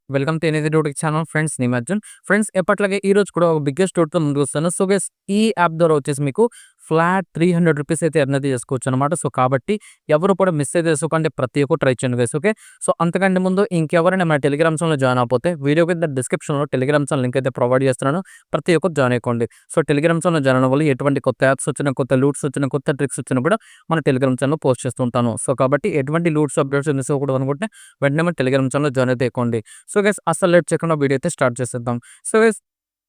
Welcome to anything YouTube channel friends. నేను Arjun. Friends, ఎప్పటిలాగే ఈ రోజు కూడా ఒక బిగ్గెస్ట్ టూర్‌తో ముందుకొస్తాను. సో గైస్, ఈ యాప్ ద్వారా వచ్చేసి మీకు ఫ్లాట్ ₹300 అయితే ఎర్న్ అయితే చేసుకోవచ్చనమాట. సో కాబట్టి ఎవరు కూడా మిస్ అయితే చేసుకోకండి. ప్రతి ఒక్కరు ట్రై చేయండి గైస్. ఓకే. సో అంతకంటే ముందు ఇంకెవరైనా మన టెలిగ్రామ్ ఛానల్‌లో జాయిన్ అవ్వకపోతే వీడియో కింద డిస్క్రిప్షన్‌లో టెలిగ్రామ్ ఛానల్ లింక్ అయితే ప్రొవైడ్ చేస్తున్నాను. ప్రతి ఒక్కరు జాయిన్ అయిపోండి. సో టెలిగ్రామ్ ఛానల్‌లో జాయిన్ అవ్వడం వల్ల ఎటువంటి కొత్త యాప్స్ వచ్చినా, కొత్త లూట్స్ వచ్చినా, కొత్త ట్రిక్స్ వచ్చినా కూడా మన టెలిగ్రామ్ ఛానల్‌లో పోస్ట్ చేస్తుంటాను. సో కాబట్టి ఎటువంటి లూట్స్ అప్డేట్స్ మిస్ అవ్వకూడదు అనుకుంటే వెంటనే మన టెలిగ్రామ్ ఛానల్‌లో జాయిన్ అయితే అయిపోండి. సో గైస్, అస్సలు లేట్ చేయకుండా వీడియో అయితే స్టార్ట్ చేసేద్దాం. సో గైస్,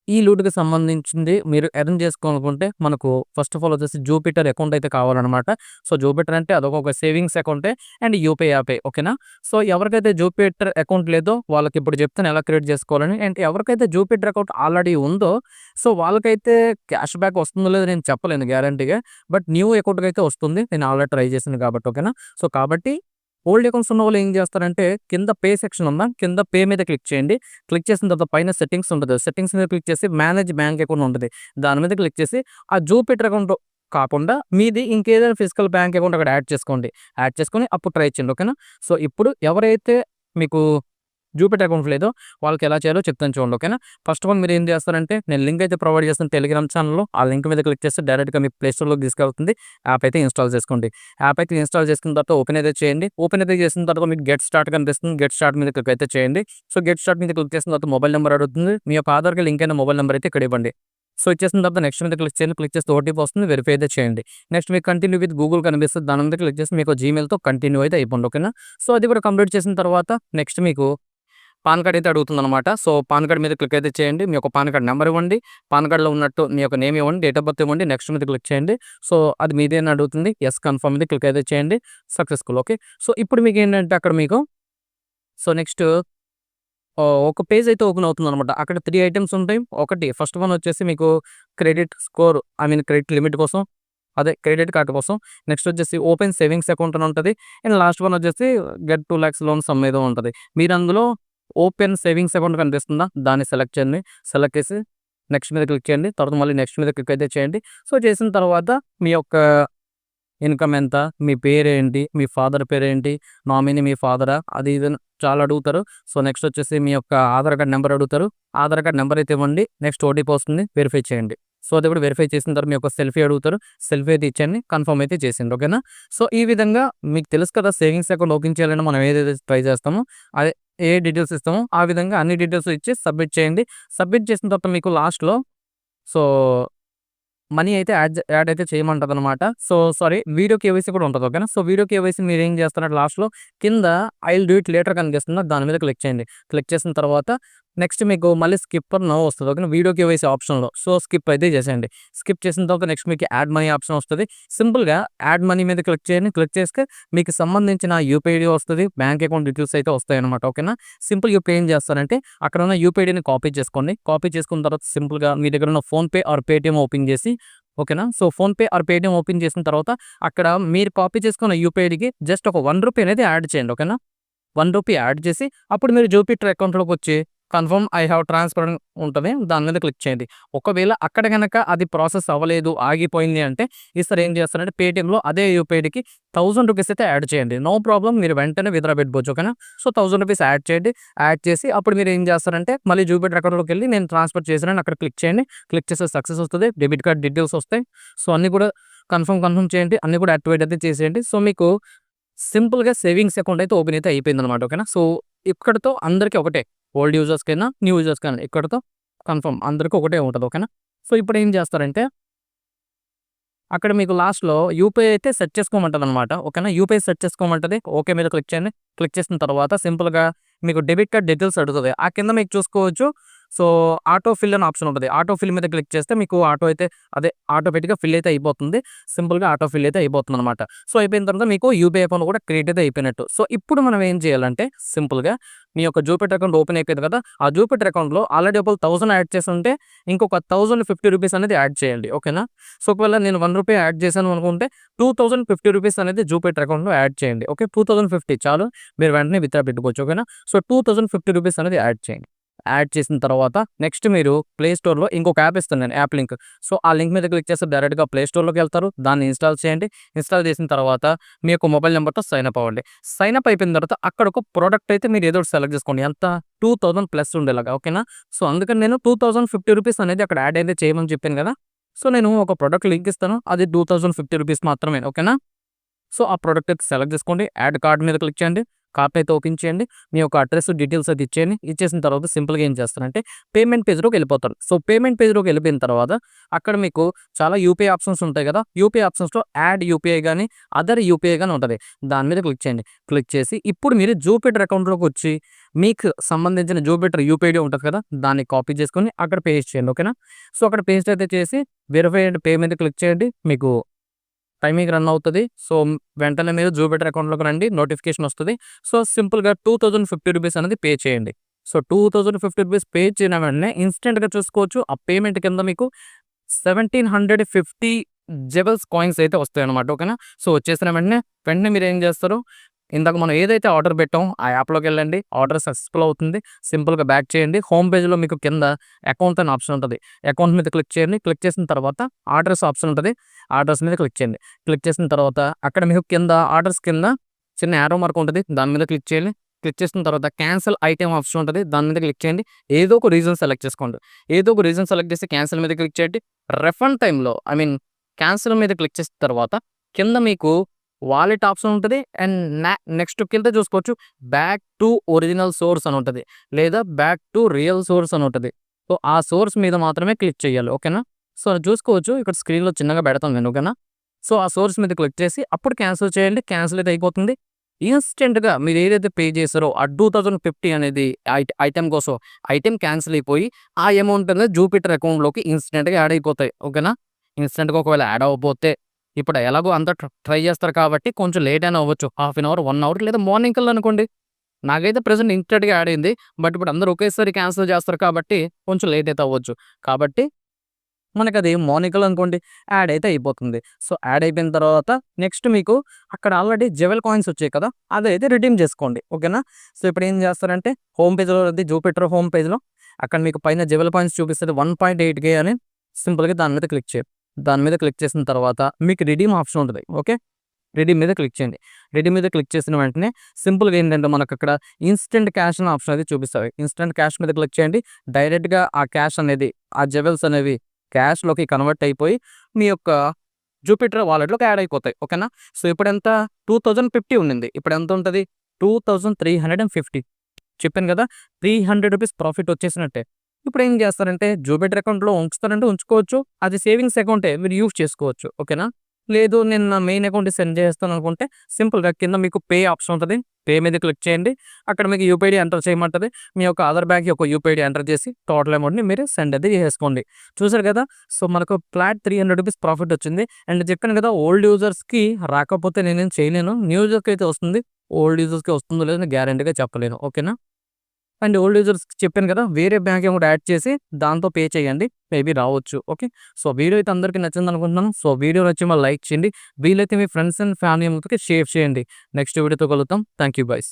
ఈ లూట్‌కి సంబంధించింది మీరు ఎర్న్ చేసుకోవాలనుకుంటే మనకు ఫస్ట్ ఆఫ్ ఆల్ వచ్చేసి జూపిటర్ అకౌంట్ అయితే కావాలనమాట. సో జూపిటర్ అంటే అదొక సేవింగ్స్ అకౌంటే అండ్ యూపీఐ యాపే. ఓకేనా. సో ఎవరికైతే జూపిటర్ అకౌంట్ లేదో వాళ్ళకి ఇప్పుడు చెప్తాను ఎలా క్రియేట్ చేసుకోవాలని. అండ్ ఎవరికైతే జూపిటర్ అకౌంట్ ఆల్రెడీ ఉందో సో వాళ్ళకైతే క్యాష్ బ్యాక్ వస్తుందో లేదో నేను చెప్పలేను గ్యారంటీగా. బట్ న్యూ అకౌంట్‌కి అయితే వస్తుంది. నేను ఆల్రెడీ ట్రై చేశాను కాబట్టి. ఓకేనా. సో కాబట్టి ఓల్డ్ అకౌంట్స్ ఉన్నవాళ్ళు ఏం చేస్తారంటే కింద పే సెక్షన్ ఉందా, కింద పే మీద క్లిక్ చేయండి. క్లిక్ చేసిన తర్వాత పైన సెట్టింగ్స్ ఉంటది. సెట్టింగ్స్ మీద క్లిక్ చేసి మేనేజ్ బ్యాంక్ అకౌంట్ ఉంటది. దాని మీద క్లిక్ చేసి ఆ జూపిటర్ అకౌంట్ కాకుండా మీది ఇంకేదైనా ఫిజికల్ బ్యాంక్ అకౌంట్ అక్కడ యాడ్ చేసుకోండి. యాడ్ చేసుకొని అప్పుడు ట్రై చేయండి. ఓకేనా. సో ఇప్పుడు ఎవరైతే మీకు జూపిటర్ అకౌంట్ లేదో వాళ్ళకి ఎలా చేయాలో చెప్తాను చూడండి. ఓకేనా. ఫస్ట్ ఆఫ్ ఆల్ మీరు ఏం చేస్తారంటే నేను లింక్ అయితే ప్రొవైడ్ చేస్తాను టెలిగ్రామ్ ఛానల్‌లో. ఆ లింక్ మీద క్లిక్ చేస్తే డైరెక్ట్‌గా మీ ప్లే స్టోర్‌లోకి తీసుకెళ్తుంది. యాప్ అయితే ఇన్‌స్టాల్ చేసుకోండి. యాప్ అయితే ఇన్‌స్టాల్ చేసుకున్న తర్వాత ఓపెన్ అయితే చేయండి. ఓపెన్ అయితే చేసిన తర్వాత మీకు గెట్ స్టార్ట్ కనిపిస్తుంది. గెట్ స్టార్ట్ మీద క్లిక్ అయితే చేయండి. సో గెట్ స్టార్ట్ మీద క్లిక్ చేసిన తర్వాత మొబైల్ నెంబర్ అడుగుతుంది. మీ యొక్క ఆధార్‌కి లింక్ అయిన మొబైల్ నెంబర్ అయితే ఇక్కడ ఇవ్వండి. సో ఇచ్చేసిన తర్వాత నెక్స్ట్ మీద క్లిక్ చేయండి. క్లిక్ చేస్తే ఓటీపీ వస్తుంది. వెరిఫై అయితే చేయండి. నెక్స్ట్ మీకు కంటిన్యూ విత్ గూగుల్ కనిపిస్తుంది. దాని మీద క్లిక్ చేసి మీకు జీమెయిల్‌తో కంటిన్యూ అయితే అయిపోండి. ఓకేనా. సో అది కూడా కంప్లీట్ చేసిన తర్వాత నెక్స్ట్ మీకు పాన్ కార్డ్ అయితే అడుగుతుందనమాట. సో పాన్ కార్డ్ మీద క్లిక్ అయితే చేయండి. మీ యొక్క పాన్ కార్డ్ నెంబర్ ఇవ్వండి. పాన్ కార్డ్‌లో ఉన్నట్టు మీ యొక్క నేమ్ ఇవ్వండి. డేట్ ఆఫ్ బర్త్ ఇవ్వండి. నెక్స్ట్ మీద క్లిక్ చేయండి. సో అది మీదే అని అడుగుతుంది. యెస్ కన్ఫర్మ్ మీద క్లిక్ అయితే చేయండి. సక్సెస్‌ఫుల్. ఓకే. సో ఇప్పుడు మీకేంటంటే అక్కడ మీకు సో నెక్స్ట్ ఒక పేజ్ అయితే ఓపెన్ అవుతుందనమాట. అక్కడ 3 ఐటెమ్స్ ఉంటాయి. ఒకటి ఫస్ట్ వన్ వచ్చేసి మీకు క్రెడిట్ స్కోర్ క్రెడిట్ లిమిట్ కోసం, అదే క్రెడిట్ కార్డ్ కోసం. నెక్స్ట్ వచ్చేసి ఓపెన్ సేవింగ్స్ అకౌంట్ అని ఉంటది. అండ్ లాస్ట్ వన్ వచ్చేసి గెట్ 2,00,000 లోన్ సమ్ ఏదో ఉంటది. మీరు అందులో ఓపెన్ సేవింగ్స్ అకౌంట్ కనిపిస్తుందా? దాన్ని సెలెక్ట్ చేయండి. సెలెక్ట్ చేసి నెక్స్ట్ మీద క్లిక్ చేయండి. తర్వాత మళ్ళీ నెక్స్ట్ మీద క్లిక్ అయితే చేయండి. సో చేసిన తర్వాత మీ యొక్క ఇన్‌కమ్ ఎంత? మీ పేరేంటి? మీ ఫాదర్ పేరేంటి? నామినీ మీ ఫాదరా? అది ఇది అని చాలా అడుగుతారు. సో నెక్స్ట్ వచ్చేసి మీ యొక్క ఆధార్ కార్డ్ నంబర్ అడుగుతారు. ఆధార్ కార్డ్ నంబర్ అయితే ఇవ్వండి. నెక్స్ట్ ఓటీపీ వస్తుంది. వెరిఫై చేయండి. సో అది కూడా వెరిఫై చేసిన తర్వాత మీ యొక్క సెల్ఫీ అడుగుతారు. సెల్ఫీ అయితే ఇచ్చేయండి. కన్ఫర్మ్ అయితే చేసేయండి. ఓకేనా. సో ఈ విధంగా మీకు తెలుసు కదా సేవింగ్స్ అకౌంట్ ఓపెన్ చేయాలంటే మనం ఏదైతే ట్రై చేస్తామో అదే ఏ డీటెయిల్స్ ఇస్తామో ఆ విధంగా అన్ని డీటెయిల్స్ ఇచ్చి సబ్మిట్ చేయండి. సబ్మిట్ చేసిన తర్వాత మీకు లాస్ట్‌లో సో మనీ అయితే యాడ్ అయితే చేయమంటదనమాట. సో సారీ, వీడియో కేవైసీ కూడా ఉంటది. ఓకేనా. సో వీడియో కేవైసీ మీరేం చేస్తారంటే లాస్ట్‌లో కింద I will do it later కనిపిస్తుందా? దాని మీద క్లిక్ చేయండి. క్లిక్ చేసిన తర్వాత నెక్స్ట్ మీకు మళ్ళీ స్కిప్ ఆర్ నో వస్తది. ఓకేనా. వీడియో కేవైసీ ఆప్షన్‌లో. సో స్కిప్ అయితే చేసేయండి. స్కిప్ చేసిన తర్వాత నెక్స్ట్ మీకు యాడ్ మనీ ఆప్షన్ వస్తది. సింపుల్‌గా యాడ్ మనీ మీద క్లిక్ చేయండి. క్లిక్ చేస్తే మీకు సంబంధించిన యూపీఐ ఐడీ వస్తది. బ్యాంక్ అకౌంట్ డీటెయిల్స్ అయితే వస్తాయన్నమాట. ఓకేనా. సింపుల్ ఇప్పుడు ఏం చేస్తారంటే అక్కడ ఉన్న యూపీఐ ఐడీని కాపీ చేసుకోండి. కాపీ చేసుకున్న తర్వాత సింపుల్‌గా మీ దగ్గర ఉన్న ఫోన్‌పే ఆర్ పేటీఎం ఓపెన్ చేసి ఓకేనా. So PhonePe or Paytm open చేసిన తర్వాత అక్కడ మీరు కాపీ చేసుకున్న యూపీఐ ఐడీకి జస్ట్ ఒక ₹1 అనేది యాడ్ చేయండి. ఓకేనా. ₹1 యాడ్ చేసి అప్పుడు మీరు జూపిటర్ అకౌంట్‌లోకొచ్చి కన్ఫర్మ్ ఐ హావ్ ట్రాన్స్‌ఫర్ అని ఉంటది. దాని మీద క్లిక్ చేయండి. ఒకవేళ అక్కడ గనక అది ప్రాసెస్ అవ్వలేదు, ఆగిపోయింది అంటే ఈసారి ఏం చేస్తారంటే పేటీఎంలో అదే యూపీఐ ఐడీకి ₹1000 అయితే యాడ్ చేయండి. నో ప్రాబ్లమ్, మీరు వెంటనే విత్‌డ్రా పెట్టుకోవచ్చు. ఓకేనా. సో ₹1000 యాడ్ చేయండి. యాడ్ చేసి అప్పుడు మీరు ఏం చేస్తారంటే మళ్ళీ జూపిటర్ అకౌంట్‌లోకెళ్ళి నేను ట్రాన్స్‌ఫర్ చేశానని అక్కడ క్లిక్ చేయండి. క్లిక్ చేస్తే సక్సెస్ వస్తది. డెబిట్ కార్డ్ డీటెయిల్స్ వస్తాయి. సో అన్నీ కూడా కన్ఫర్మ్ చేయండి. అన్నీ కూడా యాక్టివేట్ అయితే చేసేయండి. సో మీకు సింపుల్‌గా సేవింగ్స్ అకౌంట్ అయితే ఓపెన్ అయితే అయిపోయిందనమాట. ఓకేనా. సో ఇక్కడితో అందరికి ఒకటే. ఓల్డ్ యూజర్స్‌కైనా, న్యూ యూజర్స్‌కైనా ఇక్కడితో కన్ఫర్మ్ అందరికి ఒకటే ఉంటది. ఓకేనా. సో ఇప్పుడు ఏం చేస్తారంటే అక్కడ మీకు లాస్ట్‌లో యూపీఐ అయితే సెట్ చేసుకోమంటదనమాట. ఓకేనా. యూపీఐ సెట్ చేసుకోమంటది. ఓకే మీద క్లిక్ చేయండి. క్లిక్ చేసిన తర్వాత సింపుల్‌గా మీకు డెబిట్ కార్డ్ డీటెయిల్స్ అడుగుతది. ఆ కింద మీకు చూసుకోవచ్చు. సో ఆటో ఫిల్ అని ఆప్షన్ ఉంటది. ఆటో ఫిల్ మీద క్లిక్ చేస్తే మీకు ఆటోమేటిక్‌గా ఫిల్ అయితే అయిపోతుంది. సింపుల్‌గా ఆటో ఫిల్ అయితే అయిపోతుందనమాట. సో అయిపోయిన తర్వాత మీకు యూపీఐ అకౌంట్ కూడా క్రియేట్ అయితే అయిపోయినట్టు. సో ఇప్పుడు మనం ఏం చేయాలంటే సింపుల్‌గా మీ యొక్క జూపిటర్ అకౌంట్ ఓపెన్ అయిపోయింది కదా! ఆ జూపిటర్ అకౌంట్‌లో ఆల్రెడీ ఒక 1000 యాడ్ చేసుంటే ఇంకొక ₹1050 అనేది యాడ్ చేయండి. ఓకేనా. సో ఒకవేళ నేను ₹1 యాడ్ చేశాను అనుకుంటే ₹2050 అనేది జూపిటర్ అకౌంట్‌లో యాడ్ చేయండి. ఓకే. 2050 చాలు. మీరు వెంటనే విత్‌డ్రా పెట్టుకోవచ్చు. ఓకేనా. సో ₹2050 అనేది యాడ్ చేయండి. యాడ్ చేసిన తర్వాత నెక్స్ట్ మీరు ప్లే స్టోర్‌లో ఇంకొక యాప్ ఇస్తాను నేను యాప్ లింక్. సో, ఆ లింక్ మీద క్లిక్ చేస్తే డైరెక్ట్‌గా ప్లే స్టోర్‌లోకి వెళ్తారు. దాన్ని ఇన్‌స్టాల్ చేయండి. ఇన్‌స్టాల్ చేసిన తర్వాత మీ యొక్క మొబైల్ నంబర్‌తో సైన్ అప్ అవ్వండి. సైన్ అప్ అయిపోయిన తర్వాత అక్కడ ఒక ప్రొడక్ట్ అయితే మీరు ఏదో ఒకటి సెలెక్ట్ చేసుకోండి. ఎంత 2000 ప్లస్ ఉండేలాగా ఓకేనా. సో, అందుకని నేను రూ. 2050 అనేది అక్కడ యాడ్ అయితే చేయమని చెప్పాను కదా. సో, నేను ఒక ప్రొడక్ట్ లింక్ ఇస్తాను. అది రూ. 2050 మాత్రమే ఓకేనా. సో, ఆ ప్రొడక్ట్ అయితే సెలెక్ట్ చేసుకోండి. యాడ్ కార్ట్ మీద క్లిక్ చేయండి. కార్ట్ అయితే ఓపెన్ చేయండి. మీ యొక్క అడ్రెస్ డీటెయిల్స్ అయితే ఇచ్చేయండి. ఇచ్చేసిన తర్వాత సింపుల్‌గా ఏం చేస్తారంటే పేమెంట్ పేజ్‌లోకి వెళ్ళిపోతారు. సో, పేమెంట్ పేజ్‌లోకి వెళ్ళిపోయిన తర్వాత అక్కడ మీకు చాలా యూపీఐ ఆప్షన్స్ ఉంటాయి కదా. యూపీఐ ఆప్షన్స్‌లో యాడ్ యూపీఐ గాని, అదర్ యూపీఐ గాని ఉంటది. దాని మీద క్లిక్ చేయండి. క్లిక్ చేసి ఇప్పుడు మీరు జూపిటర్ అకౌంట్‌లోకి వచ్చి మీకు సంబంధించిన జూపిటర్ యూపీఐడీ ఉంటది కదా. దాన్ని కాపీ చేసుకొని అక్కడ పేస్ట్ చేయండి ఓకేనా. సో, అక్కడ పేస్ట్ అయితే చేసి వెరిఫైడ్ పే మీద క్లిక్ చేయండి. మీకు టైమింగ్ రన్ అవుతది. సో, వెంటనే మీరు జూపిటర్ అకౌంట్‌లోకి రండి. నోటిఫికేషన్ వస్తది. సో, సింపుల్‌గా రూ. 2050 అనేది పే చేయండి. సో, రూ. 2050 పే చేసిన వెంటనే ఇన్‌స్టంట్‌గా చూసుకోవచ్చు. ఆ పేమెంట్ కింద మీకు 1750 జెబెల్స్ కాయిన్స్ అయితే వస్తాయన్నమాట ఓకేనా. సో, వచ్చేసిన వెంటనే మీరేం చేస్తారు, ఇందాక మనం ఏదైతే ఆర్డర్ పెట్టామో ఆ యాప్‌లోకెళ్ళండి. ఆర్డర్ సక్సెస్‌ఫుల్ అవుతుంది. సింపుల్‌గా బ్యాక్ చేయండి. హోమ్ పేజ్‌లో మీకు కింద అకౌంట్ అనే ఆప్షన్ ఉంటది. అకౌంట్ మీద క్లిక్ చేయండి. క్లిక్ చేసిన తర్వాత ఆర్డర్స్ ఆప్షన్ ఉంటది. ఆర్డర్స్ మీద క్లిక్ చేయండి. క్లిక్ చేసిన తర్వాత అక్కడ మీకు కింద ఆర్డర్స్ కింద చిన్న యారో మార్క్ ఉంటది. దాని మీద క్లిక్ చేయండి. క్లిక్ చేసిన తర్వాత క్యాన్సెల్ ఐటెమ్ ఆప్షన్ ఉంటది. దాని మీద క్లిక్ చేయండి. ఏదో ఒక రీజన్ సెలెక్ట్ చేసుకోండి. ఏదో ఒక రీజన్ సెలెక్ట్ చేసి క్యాన్సెల్ మీద క్లిక్ చేయండి. రిఫండ్ టైమ్‌లో క్యాన్సెల్ మీద క్లిక్ చేసిన తర్వాత కింద మీకు వాలెట్ ఆప్షన్ ఉంటది. అండ్ నెక్స్ట్ కింద చూసుకోవచ్చు బ్యాక్ టు ఒరిజినల్ సోర్స్ అని ఉంటది. లేదా బ్యాక్ టు రియల్ సోర్స్ అని ఉంటది. సో, ఆ సోర్స్ మీద మాత్రమే క్లిక్ చేయాలి ఓకేనా. సో, అది చూసుకోవచ్చు. ఇక్కడ స్క్రీన్‌లో చిన్నగా పెడతాను నేను ఓకేనా. సో, ఆ సోర్స్ మీద క్లిక్ చేసి అప్పుడు క్యాన్సెల్ చేయండి. క్యాన్సెల్ అయితే అయిపోతుంది. ఇన్‌స్టంట్‌గా మీరు ఏదైతే పే చేసారో ఆ 2050 అనేది ఐటెమ్ కోసం ఐటెమ్ క్యాన్సెల్ అయిపోయి ఆ అమౌంట్ అనేది జూపిటర్ అకౌంట్‌లోకి ఇన్‌స్టంట్‌గా యాడ్ అయిపోతాయి ఓకేనా. ఇన్‌స్టంట్‌గా ఒకవేళ యాడ్ అవ్వకపోతే ఇప్పుడు ఎలాగో అంతా ట్రై చేస్తారు కాబట్టి కొంచెం లేట్ అయినా అవ్వచ్చు. హాఫ్ అన్ అవర్, 1 అవర్ లేదా మార్నింగ్ కల్లా అనుకోండి. నాకైతే ప్రెజెంట్ ఇన్‌స్టంట్‌గా యాడ్ అయింది. బట్ ఇప్పుడు అందరూ ఒకేసారి క్యాన్సెల్ చేస్తారు కాబట్టి కొంచెం లేట్ అయితే అవ్వచ్చు. కాబట్టి మనకది మార్నింగ్ కల్లా అనుకోండి యాడ్ అయితే అయిపోతుంది. సో, యాడ్ అయిపోయిన తర్వాత నెక్స్ట్ మీకు అక్కడ ఆల్రెడీ జెవెల్ కాయిన్స్ వచ్చాయి కదా. అదైతే రిడీమ్ చేసుకోండి ఓకేనా. సో, ఇప్పుడు ఏం చేస్తారంటే హోమ్ పేజ్‌లో జూపిటర్ హోమ్ పేజ్‌లో అక్కడ మీకు పైన జెవెల్ కాయిన్స్ చూపిస్తది 1.8K అని సింపుల్‌గా దాని మీద క్లిక్ చేయండి. దాని మీద క్లిక్ చేసిన తర్వాత మీకు రిడీమ్ ఆప్షన్ ఉంటది. ఓకే. రిడీమ్ మీద క్లిక్ చేయండి. రిడీమ్ మీద క్లిక్ చేసిన వెంటనే సింపుల్‌గా ఏంటంటే మనకక్కడ ఇన్‌స్టంట్ క్యాష్ అనే ఆప్షన్ అయితే చూపిస్తది. ఇన్‌స్టంట్ క్యాష్ మీద క్లిక్ చేయండి. డైరెక్ట్‌గా ఆ క్యాష్ అనేది ఆ జెవెల్స్ అనేవి క్యాష్‌లోకి కన్వర్ట్ అయిపోయి మీ యొక్క జూపిటర్ వాలెట్‌లోకి యాడ్ అయిపోతాయి. ఓకేనా. సో, ఇప్పుడెంత 2050 ఉండింది. ఇప్పుడెంత ఉంటది 2350 చెప్పాను కదా. రూ. 300 ప్రాఫిట్ వచ్చేసినట్టే. ఇప్పుడేం చేస్తారంటే జూపిటర్ అకౌంట్‌లో ఉంచుతారంటే ఉంచుకోవచ్చు. అది సేవింగ్స్ అకౌంటే మీరు యూజ్ చేసుకోవచ్చు. ఓకేనా. లేదు నేను నా మెయిన్ అకౌంట్‌కి సెండ్ చేస్తాననుకుంటే సింపుల్‌గా కింద మీకు పే ఆప్షన్ ఉంటది. పే మీద క్లిక్ చేయండి. అక్కడ మీకు యూపీఐడీ ఎంటర్ చేయమంటది. మీ యొక్క ఆధార్ బ్యాంక్ యొక్క యూపీఐడీ ఎంటర్ చేసి టోటల్ అమౌంట్‌ని మీరు సెండ్ అయితే చేసేసుకోండి. చూసారు కదా. సో, మనకు ఫ్లాట్ రూ. 300 ప్రాఫిట్ వచ్చింది. అండ్ చెప్పాను కదా ఓల్డ్ యూజర్స్‌కి రాకపోతే నేనేం చేయలేను. న్యూ యూజర్‌కి అయితే వస్తుంది. ఓల్డ్ యూజర్స్‌కి వస్తుందో లేదో నేను గ్యారంటీగా చెప్పలేను. ఓకేనా. అండ్ ఓల్డ్ యూజర్స్‌కి చెప్పాను కదా. వేరే బ్యాంక్ అకౌంట్ యాడ్ చేసి దాంతో పే చేయండి. మేబీ రావచ్చు. ఓకే. సో, వీడియో అయితే అందరికీ నచ్చిందనుకుంటున్నాను. సో, వీడియో నచ్చి లైక్ చేయండి. వీలైతే మీ ఫ్రెండ్స్ అండ్ ఫ్యామిలీ మెంబర్స్‌కి షేర్ చేయండి. నెక్స్ట్ వీడియోతో కలుద్దాం. Thank you boys.